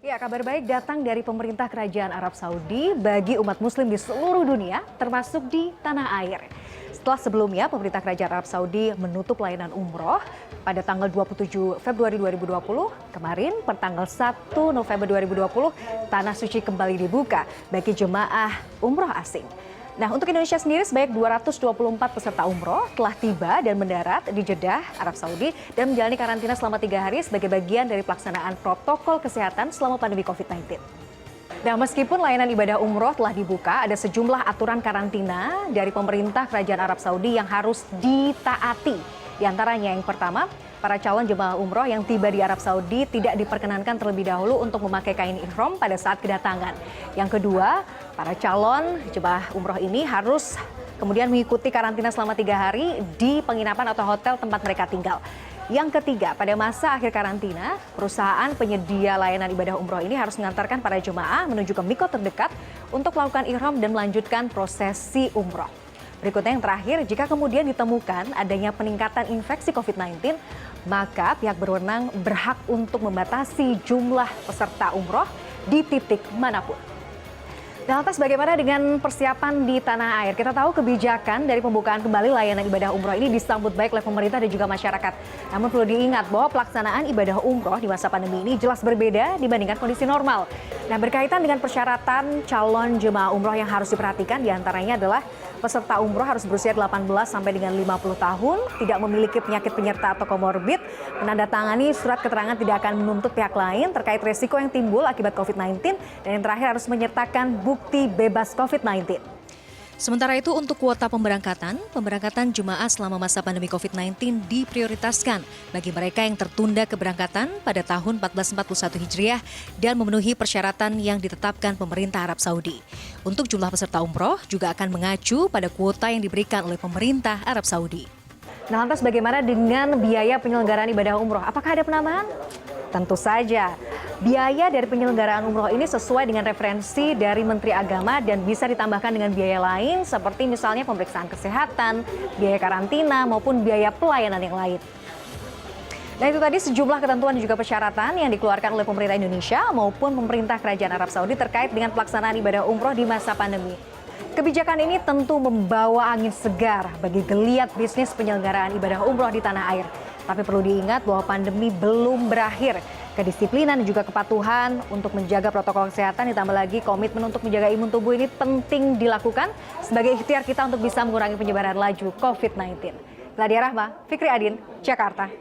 Ya, kabar baik datang dari pemerintah Kerajaan Arab Saudi bagi umat muslim di seluruh dunia, termasuk di tanah air. Setelah sebelumnya pemerintah Kerajaan Arab Saudi menutup layanan umroh pada tanggal 27 Februari 2020, kemarin per tanggal 1 November 2020, Tanah Suci kembali dibuka bagi jemaah umroh asing. Nah, untuk Indonesia sendiri sebanyak 224 peserta umroh telah tiba dan mendarat di Jeddah, Arab Saudi dan menjalani karantina selama 3 hari sebagai bagian dari pelaksanaan protokol kesehatan selama pandemi COVID-19. Nah, meskipun layanan ibadah umroh telah dibuka, ada sejumlah aturan karantina dari pemerintah Kerajaan Arab Saudi yang harus ditaati. Di antaranya yang pertama, para calon jemaah umroh yang tiba di Arab Saudi tidak diperkenankan terlebih dahulu untuk memakai kain ihram pada saat kedatangan. Yang kedua, para calon jemaah umroh ini harus kemudian mengikuti karantina selama 3 hari di penginapan atau hotel tempat mereka tinggal. Yang ketiga, pada masa akhir karantina, perusahaan penyedia layanan ibadah umroh ini harus mengantarkan para jemaah menuju ke mikot terdekat untuk melakukan ihram dan melanjutkan prosesi umroh. Berikutnya yang terakhir, jika kemudian ditemukan adanya peningkatan infeksi COVID-19, maka pihak berwenang berhak untuk membatasi jumlah peserta umroh di titik manapun. Nah, lantas bagaimana dengan persiapan di tanah air? Kita tahu kebijakan dari pembukaan kembali layanan ibadah umroh ini disambut baik oleh pemerintah dan juga masyarakat. Namun perlu diingat bahwa pelaksanaan ibadah umroh di masa pandemi ini jelas berbeda dibandingkan kondisi normal. Nah, berkaitan dengan persyaratan calon jemaah umroh yang harus diperhatikan diantaranya adalah peserta umroh harus berusia 18 sampai dengan 50 tahun, tidak memiliki penyakit penyerta atau komorbid, menandatangani surat keterangan tidak akan menuntut pihak lain terkait resiko yang timbul akibat COVID-19, dan yang terakhir harus menyertakan bukti bebas COVID-19. Sementara itu untuk kuota pemberangkatan jemaah selama masa pandemi COVID-19 diprioritaskan bagi mereka yang tertunda keberangkatan pada tahun 1441 Hijriah dan memenuhi persyaratan yang ditetapkan pemerintah Arab Saudi. Untuk jumlah peserta umroh juga akan mengacu pada kuota yang diberikan oleh pemerintah Arab Saudi. Nah, lantas bagaimana dengan biaya penyelenggaraan ibadah umroh? Apakah ada penambahan? Tentu saja. Biaya dari penyelenggaraan umroh ini sesuai dengan referensi dari Menteri Agama dan bisa ditambahkan dengan biaya lain seperti misalnya pemeriksaan kesehatan, biaya karantina maupun biaya pelayanan yang lain. Nah, itu tadi sejumlah ketentuan dan juga persyaratan yang dikeluarkan oleh pemerintah Indonesia maupun pemerintah Kerajaan Arab Saudi terkait dengan pelaksanaan ibadah umroh di masa pandemi. Kebijakan ini tentu membawa angin segar bagi geliat bisnis penyelenggaraan ibadah umroh di tanah air. Tapi perlu diingat bahwa pandemi belum berakhir. Kedisiplinan dan juga kepatuhan untuk menjaga protokol kesehatan ditambah lagi komitmen untuk menjaga imun tubuh ini penting dilakukan sebagai ikhtiar kita untuk bisa mengurangi penyebaran laju COVID-19. Gladia Rahma, Fikri Adin, Jakarta.